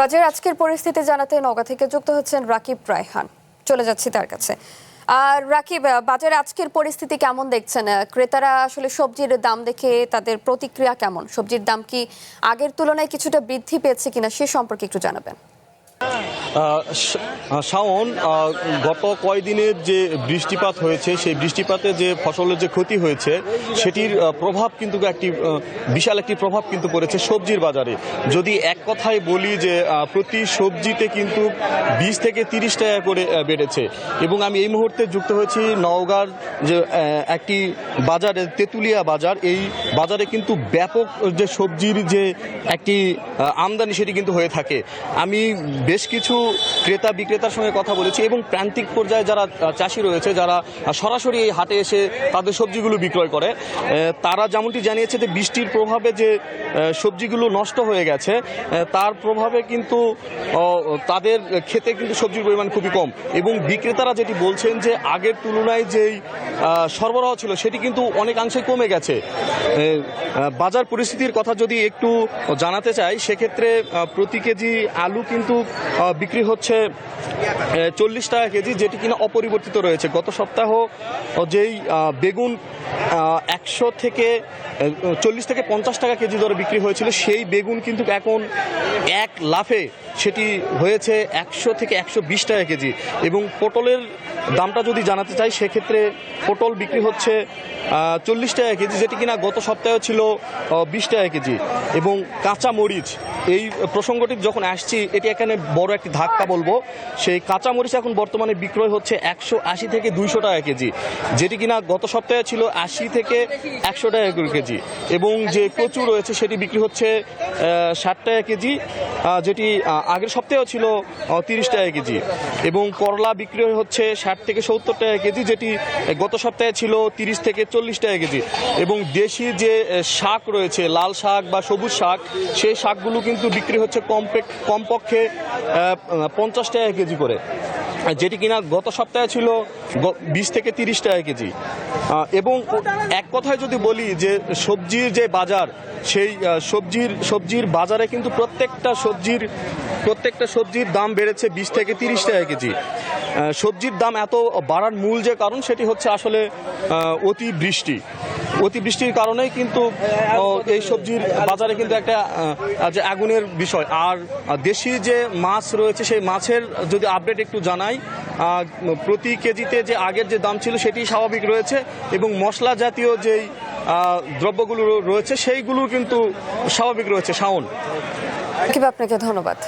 বাজারের আজকের পরিস্থিতি জানাতে নওগাঁ থেকে যুক্ত হচ্ছেন রাকিব রায়হান। চলে যাচ্ছি তার কাছে। আর রাকিব, বাজারে আজকের পরিস্থিতি কেমন দেখছেন? ক্রেতারা আসলে সবজির দাম দেখে তাদের প্রতিক্রিয়া কেমন? সবজির দাম কি আগের তুলনায় কিছুটা বৃদ্ধি পেয়েছে কিনা সে সম্পর্কে একটু জানাবেন। শাওন, গত কয়দিনের যে বৃষ্টিপাত হয়েছে সেই বৃষ্টিপাতে যে ফসলের যে ক্ষতি হয়েছে সেটির প্রভাব কিন্তু বিশাল একটি প্রভাব কিন্তু পড়েছে সবজির বাজারে। যদি এক কথায় বলি যে প্রতি সবজিতে কিন্তু 20 থেকে 30 টাকা করে বেড়েছে। এবং আমি এই মুহূর্তে যুক্ত হয়েছি নওগাঁর যে একটি বাজারে, তেঁতুলিয়া বাজার। এই বাজারে কিন্তু ব্যাপক যে সবজির যে একটি আমদানি সেটি কিন্তু হয়ে থাকে। আমি বেশ কিছু ক্রেতা বিক্রেতার সঙ্গে কথা বলেছি এবং প্রান্তিক পর্যায়ে যারা চাষি রয়েছে, যারা সরাসরি এই হাটে এসে তাদের সবজিগুলো বিক্রয় করে, তারা যেমনটি জানিয়েছে যে বৃষ্টির প্রভাবে যে সবজিগুলো নষ্ট হয়ে গেছে তার প্রভাবে কিন্তু তাদের খেতে কিন্তু সবজির পরিমাণ খুবই কম। এবং বিক্রেতারা যেটি বলছেন যে আগের তুলনায় যেই সরবরাহ ছিল সেটি কিন্তু অনেকাংশে কমে গেছে। বাজার পরিস্থিতির কথা যদি একটু জানাতে চাই, সেক্ষেত্রে প্রতি কেজি আলু কিন্তু বিক্রি হচ্ছে 40 টাকা কেজি, যেটি কিনা অপরিবর্তিত রয়েছে। গত সপ্তাহ যেই বেগুন 100 থেকে 40 থেকে 50 টাকা কেজি দরে বিক্রি হয়েছিল, সেই বেগুন কিন্তু এখন এক লাফে সেটি হয়েছে 100 থেকে 120 টাকা কেজি। এবং পটলের দামটা যদি জানাতে চাই, সেক্ষেত্রে পটল বিক্রি হচ্ছে 40 টাকা কেজি, যেটি কিনা গত সপ্তাহে ছিল 20 টাকা কেজি। এবং কাঁচা মরিচ, এই প্রসঙ্গটি যখন আসছি এটি এখানে বড় একটি ধাক্কা বলবো। সেই কাঁচা মরিচ এখন বর্তমানে বিক্রয় হচ্ছে 180 থেকে 200 টাকা কেজি, যেটি কিনা গত সপ্তাহে ছিল 80 থেকে 100 টাকা কেজি। এবং যে কচু রয়েছে সেটি বিক্রি হচ্ছে 60 টাকা কেজি, যেটি আগের সপ্তাহেও ছিল 30 টাকা কেজি। এবং করলা বিক্রি হচ্ছে 60 থেকে 70 টাকা কেজি, যেটি গত সপ্তাহে ছিল 30 থেকে 40 টাকা কেজি। এবং দেশি যে শাক রয়েছে, লাল শাক বা সবুজ শাক, সেই শাকগুলো কিন্তু বিক্রি হচ্ছে কমপক্ষে 50 টাকা কেজি করে, যেটি কিনা গত সপ্তাহে ছিল 20 থেকে 30 টাকা কেজি। এবং এক কথায় যদি বলি যে সবজির যে বাজার, সেই সবজির বাজারে কিন্তু প্রত্যেকটা সবজির দাম বেড়েছে 20 থেকে 30 টাকা কেজি। সবজির দাম এত বাড়ার মূল যে কারণ সেটি হচ্ছে আসলে অতিবৃষ্টির কারণেই কিন্তু এই সবজির বাজারে কিন্তু একটা যে আগুনের বিষয়। আর দেশি যে মাছ রয়েছে, সেই মাছের যদি আপডেট একটু জানাই, প্রতি কেজিতে যে আগের যে দাম ছিল সেটি স্বাভাবিক রয়েছে। এবং মশলা জাতীয় যেই দ্রব্যগুলো রয়েছে সেইগুলো কিন্তু স্বাভাবিক রয়েছে। শাওন, আপনাকে ধন্যবাদ।